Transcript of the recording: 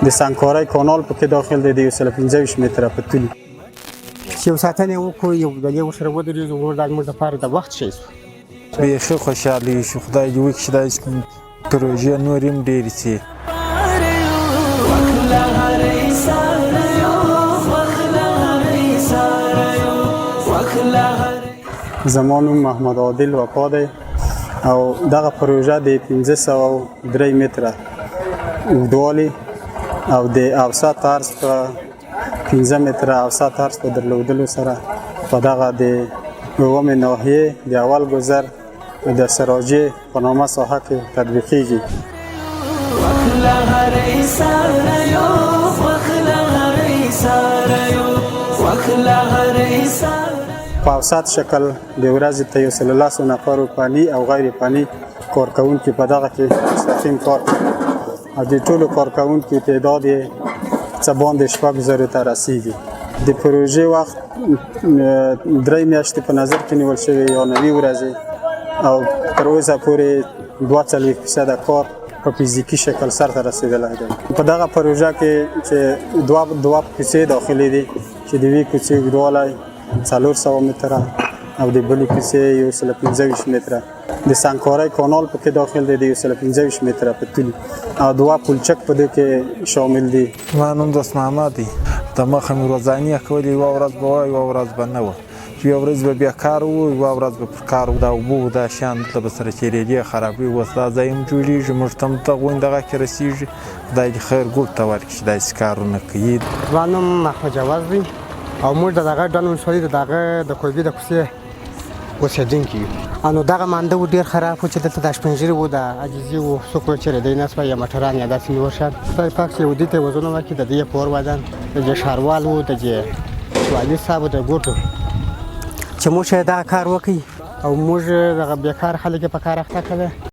د سنګکارۍ کانال په کې داخل دی د 125 متره په طول چې یو ساتنه وکړو یو بلې ورسره ودرېږو زموږ لپاره د وخت شی شو بیخي خوشحالي شو خدای دې وکړي چې دا پروژې نورې هم ډېرې شي زما نوم محمد عادل وفا دی او دغه پروژه د 1503 متره اوږدوالی او د اوسط عرض په 15 متره اوسط عرض په درلودلو سره په دغه د اومې ناحیې د اول ګذر د سراجې په نامه ساحه کې تطبیقېږي. په اوسط شکل د ورځې ته 110 نفرو فني او غیر فني کارکوونکي په دغه کې مستقیم کار کوي او د ټولو کارکوونکو تعداد یې څه باندې 6000 ته رسیږي. د پروژې وخت 3 میاشتې په نظر کې نیول شوی یا 90 ورځې او تر اوسه پورې 42% کار په فزیکي شکل سرته رسیدلی دی. په دغه پروژه کې چې دوه کوڅې داخلي دي چې د یوې کوڅې اوږدوالی 400 متره او د بلې کوڅې 125 متره. د سنګکارۍ کانال په کې داخل دی د 125 متره په طول او دوه پلچک په دې کې شامل دي. زما نوم دوست محمد دی. د مخه مې روزانې کولې یوه ورځ به وه یوه ورځ به نه وه. یوه ورځ به بیا کار وو یوه ورځ به پر کار وو. دا اوبه دا شیان دلته به سره چېرېدې خرابوي اوس دا ځای هم جوړېږي موږ ته هم دغه دغه کې رسېږي. خدای دې خیر ګوټ ته ورکړي چې داسې کارونه کوي. زما نوم محمد جواز دی او موږ د دغه ډنډ ولسوالۍ د دغه د کویبي د کوڅې اوسېدونکي یو. نو دغه مانده و ډېر خراب و چې دلته د شپنجري و د عاجزي و څوک به چېرېدی نه سوه یا موټران یا داسې نور شیان. خدای پاک چې یهودي ته یې وزونه ورکړي د دې پور ودان د دې ښاروال و د دې والي صاحب د ګوټو چې موږ دغه کار وکړي او موږ دغه بېکار خلک یې په کار اخته کړی